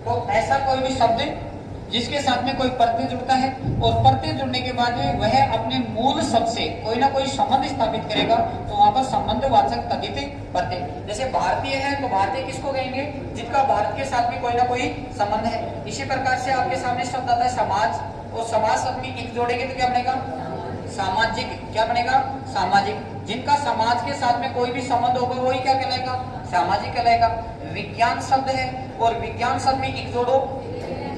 तो ऐसा कोई भी शब्द जिसके साथ में कोई प्रत्यय जुड़ता है और प्रत्यय जुड़ने के बाद में वह अपने मूल शब्द से कोई ना कोई संबंध स्थापित करेगा, तो वहां पर संबंधवाचक तद्धित प्रत्यय। जैसे भारतीय है तो भारतीय किसको कहेंगे? जिनका भारत के साथ में कोई ना कोई संबंध है। इसी प्रकार से आपके सामने शब्द आता है समाज, और समाज शब्द में एक जोड़ेंगे तो क्या बनेगा? सामाजिक। क्या बनेगा? सामाजिक। जिनका समाज के साथ में कोई भी संबंध होगा वही क्या कहलाएगा? सामाजिक कहलाएगा। विज्ञान शब्द है और विज्ञान शब्द में एक जोड़ो,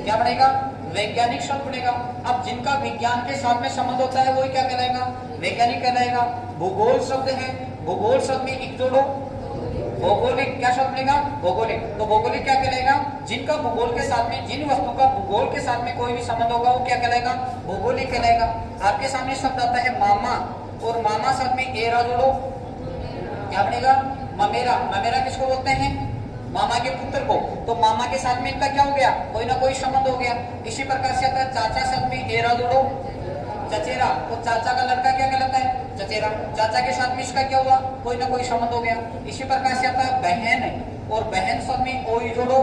क्या बनेगा? वैज्ञानिक शब्द बनेगा। अब जिनका विज्ञान के साथ में संबंध होता है वही क्या कहलाएगा? वैज्ञानिक कहलाएगा। भूगोल शब्द है, भूगोल शब्द में एक जोड़ो, भौगोलिक। क्या शब्द बनेगा? भौगोलिक। तो भौगोलिक क्या कहलाएगा? जिनका भूगोल के साथ में, जिन वस्तु का भूगोल के साथ में कोई भी संबंध होगा वो क्या कहलाएगा? भौगोलिक कहलाएगा। आपके सामने शब्द आता है मामा, और मामा शब्द में एरा जोड़ो, क्या बनेगा? ममेरा। ममेरा किसको बोलते हैं? मामा के पुत्र को। तो मामा के साथ में इनका क्या हो गया? कोई ना कोई संबंध हो गया। इसी प्रकार से आता है चाचा शब्द में एरा जोड़ो, चचेरा। तो चाचा का लड़का क्या कहलाता है? चचेरा। चाचा के साथ में इसका क्या हुआ? कोई ना कोई संबंध हो गया। इसी प्रकार से आता है बहन, और बहन शब्द में ओई जोड़ो,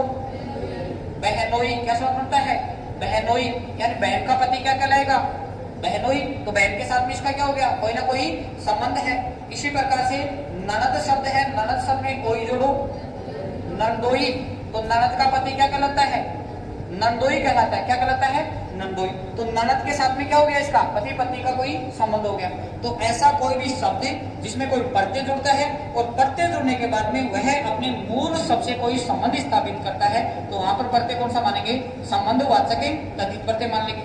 बहनोई। क्या शब्द बनता है? बहनोई। यानी बहन का पति क्या कहलाएगा? बहनोई। तो बहन के साथ में इसका क्या हो गया? कोई ना कोई संबंध है। इसी प्रकार से ननद शब्द है, ननद शब्द में ओई जोड़ो, नंदोई। तो ननद का पति क्या कहलाता है? नंदोई कहलाता है। क्या कहलाता है? नंदोई। तो ननद के साथ में क्या हो गया? इसका पति पत्नी का कोई संबंध हो गया। तो ऐसा कोई भी शब्द जिसमें कोई प्रत्यय जुड़ता है और प्रत्यय जुड़ने के बाद में वह अपने मूल शब्द से कोई संबंध स्थापित करता है, तो वहां पर प्रत्यय कौन सा मानेंगे? संबंधवाचक तद्धित प्रत्यय मान लेंगे।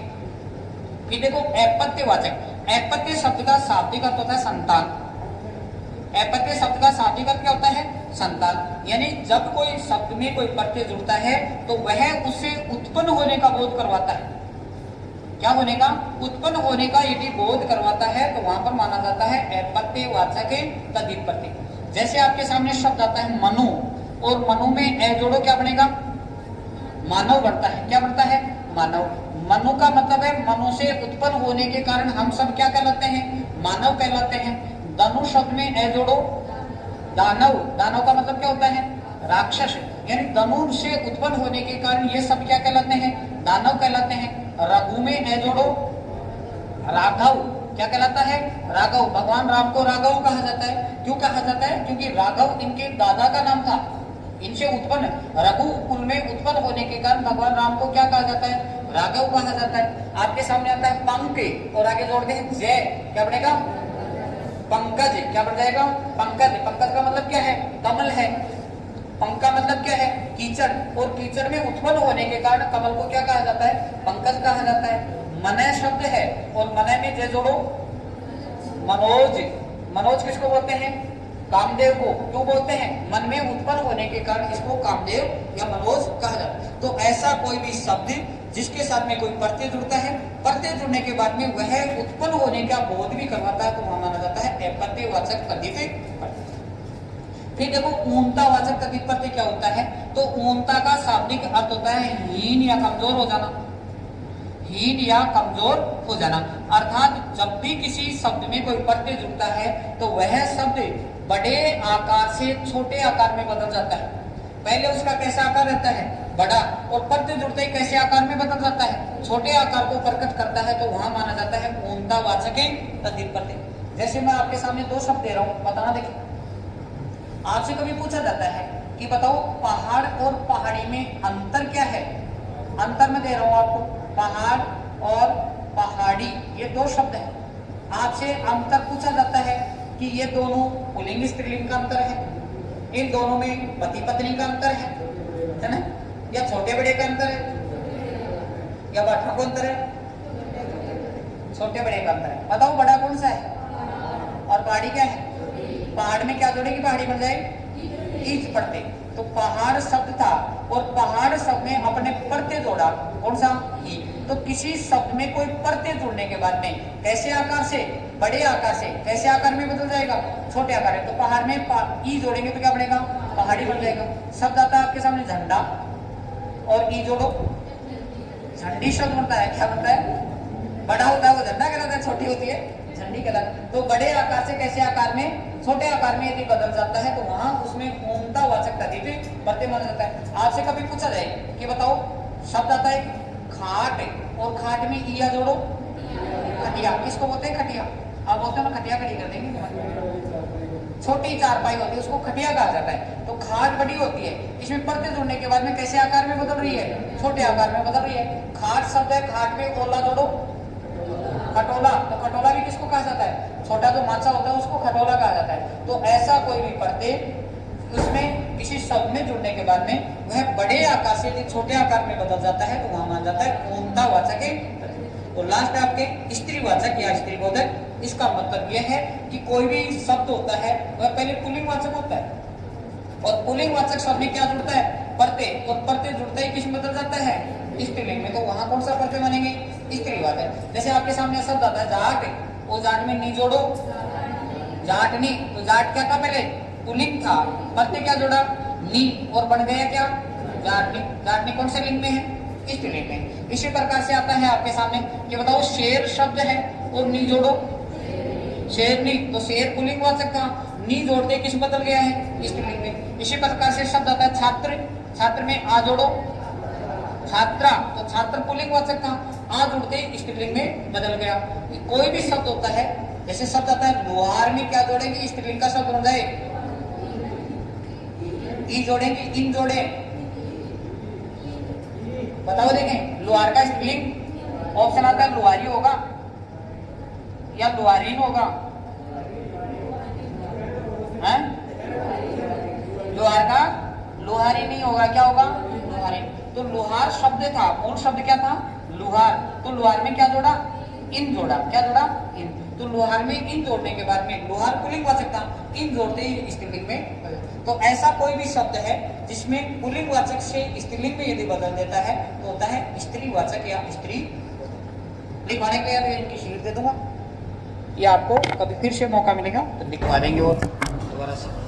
फिर देखो अपत्यवाचक। अपत्य शब्द का शाब्दिक अर्थ होता है संतान। अपत्य शब्द का शाब्दिक अर्थ क्या होता है? संतान। यानी जब कोई शब्द में कोई प्रत्यय जुड़ता है तो वह उससे उत्पन्न होने का बोध करवाता है। क्या होने का? उत्पन्न होने का यदि बोध करवाता है तो वहां पर माना जाता है अपत्यवाचक तद्धित प्रत्यय। जैसे आपके सामने शब्द आता है मनु, और मनु में ए जोड़ो, क्या बनेगा? मानव बनता है। क्या बनता है? मानव। मनु का मतलब है मनु से उत्पन्न होने के कारण हम सब क्या कहलाते हैं? मानव कहलाते हैं। धनु शब्द में ए जोड़ो, दानव। दानव का मतलब क्या होता है? राक्षस। यानी धनु से उत्पन्न होने के कारण ये सब क्या कहलाते हैं? दानव कहलाते हैं। रघु में ए जोड़ो, राघव। क्या कहलाता है? राघव। भगवान राम को राघव कहा जाता है। क्यों कहा जाता है? क्योंकि राघव इनके दादा का नाम था, इनसे उत्पन्न, रघु कुल में उत्पन्न होने के कारण भगवान राम को क्या कहा जाता है? राघव कहा जाता है। आपके सामने आता है पंक, और आगे जोड़ दे जय। क्या बनेगा? पंकज। क्या बन जाएगा? पंकज। पंकज का मतलब क्या है? कमल है। पंक का मतलब क्या है? कीचड़। और कीचड़ में उत्पन्न होने के कारण कमल को क्या कहा जाता है? पंकज कहा जाता है। मनय शब्द है, और मनय में जय जोड़ो, मनोज। मनोज किसको बोलते हैं? कामदेव को। क्यों बोलते हैं? मन में उत्पन्न होने के कारण इसको कामदेव या मनोज कहा जाता है। तो ऐसा कोई भी शब्द जिसके साथ में कोई प्रत्यय जुड़ता है, प्रत्यय जुड़ने के बाद में वह उत्पन्न होने का बोध भी करवाता है, तो वहां माना जाता है अपत्यवाचक तद्धित प्रत्यय। फिर देखो ऊनतावाचक तद्धित प्रत्यय क्या होता है? तो ऊनता का शाब्दिक अर्थ होता है हीन या कमजोर हो जाना। हीन या कमजोर हो जाना, अर्थात जब भी किसी शब्द में कोई प्रत्यय जुड़ता है तो वह शब्द बड़े आकार से छोटे आकार में बदल जाता है। पहले उसका कैसा आकार रहता है? बड़ा, और प्रत्यय जुड़ते ही कैसे आकार में बदल जाता है? छोटे आकार को प्रकट करता है, तो वहां माना जाता है ऊनतावाचक तद्धित प्रत्यय। जैसे मैं आपके सामने दो शब्द दे रहा हूं, बताना। देखिए, आपसे कभी पूछा जाता है कि बताओ पहाड़ और पहाड़ी में अंतर क्या है? अंतर में दे रहा हूं आपको, पहाड़ और पहाड़ी, ये दो शब्द है। आपसे अंतर पूछा जाता है कि ये दोनों पुल्लिंग स्त्रीलिंग का अंतर है, इन दोनों में पति पत्नी का अंतर है ना? या छोटे बड़े का अंतर है, या बाठा को अंतर है? छोटे बड़े का अंतर है। बताओ बड़ा कौन सा है और पहाड़ी क्या है? पहाड़ में क्या जोड़ेगी? पहाड़ी बन जाएगी ईज पड़ते। तो पहाड़ शब्द था और पहाड़ शब्द में अपने प्रत्यय जोड़ा, कौन सा? ई। तो किसी शब्द में कोई प्रत्यय जोड़ने के बाद में कैसे आकार से? बड़े आकार से। कैसे आकार में बदल जाएगा? छोटे आकार में। तो पहाड़ में ई जोड़ेंगे तो क्या बनेगा? पहाड़ी बन जाएगा। शब्द आता है आपके सामने झंडा, और ई जोड़ो, झंडी शब्द बनता है। क्या बनता है? बड़ा होता है वो झंडा कहलाता है, छोटी होती है झंडी कहलाता है। तो बड़े आकार से कैसे आकार में? छोटे आकार में यदि बदल जाता है तो वहां उसमें ऊनतावाचक तद्धित प्रत्यय माना जाता है। आपसे कभी पूछा जाए कि बताओ शब्द आता है खाट, और खाट में इया जोड़ो खटिया, किसको बोलते हैं खटिया? आप बोलते हो ना खटिया खड़ी कर देंगे, छोटी चारपाई होती है उसको खटिया कहा जाता है। तो खाट बड़ी होती है, इसमें प्रत्यय जोड़ने के बाद में कैसे आकार में बदल रही है? छोटे आकार में बदल रही है। खाट शब्द है, खाट में ओला जोड़ो खटोला, तो खटोला भी किसको कहा जाता है? छोटा जो माछा होता है उसको खटोला कहा जाता है। तो ऐसा कोई भी प्रत्यय उसमें किसी शब्द में जुड़ने के बाद में वह बड़े आकार से यदि छोटे आकार में बदल जाता है तो वहां माना जाता है पूर्णतावाचक है। और लास्ट आपके स्त्रीवाचक या स्त्रीबोधक। इसका मतलब यह है कि कोई भी शब्द होता है वह पहले पुल्लिंगवाचक होता है, और पुल्लिंगवाचक शब्द में क्या जुड़ता है? प्रत्यय, और प्रत्यय जुड़ता ही किस में बदल जाता है? स्त्रीलिंग में। तो वहां कौन सा प्रत्यय मानेंगे? स्त्रीवाचक। जैसे आपके सामने शब्द आता है जाट, वो जाट में नी जोड़ो जाटनी, तो जाट क्या था? पहले पुल्लिंग था, प्रत्यय क्या जोड़ा? नी, और बन गया क्या? जाटनी। जाटनी कौन से लिंग में है? स्त्रीलिंग में। इसी प्रकार से आता है आपके सामने कि बताओ शेर शब्द है और नी जोड़ो शेरनी, तो शेर पुल्लिंगवाचक था, नी जोड़ते किस बदल गया है? स्त्रीलिंग में। इसी प्रकार से शब्द आता है छात्र, छात्र में आ जोड़ो छात्रा, तो छात्र पुल्लिंगवाचक था, आ जोड़ते स्त्रीलिंग में बदल गया। कोई भी शब्द होता है, जैसे शब्द आता है लोहार में क्या जोड़ेंगे? स्त्रीलिंग का शब्द बन जाए, ई जोड़ेंगे, इन जोड़े, बताओ देखें लोहार का स्त्रीलिंग ऑप्शन आता है लोहारी होगा या लोहारीन होगा? हैं? लोहार का लोहारी नहीं होगा, क्या होगा? लोहारीन। तो लोहार शब्द था, मूल शब्द क्या था? लोहार, तो लोहार में क्या जोड़ा? इन जोड़ा, क्या जोड़ा? इन। तो लोहार में इन जोड़ने के बाद में लोहार पुल्लिंगवाचक था, इन जोड़ते ही स्त्रीलिंग में। तो ऐसा कोई भी शब्द है जिसमें पुल्लिंगवाचक से स्त्रीलिंग में यदि बदल देता है तो होता है स्त्रीवाचक या स्त्री। लिखवाने के लिए इनकी शीट दे दूंगा, ये आपको कभी फिर से मौका मिलेगा तो लिखवा देंगे और दोबारा से।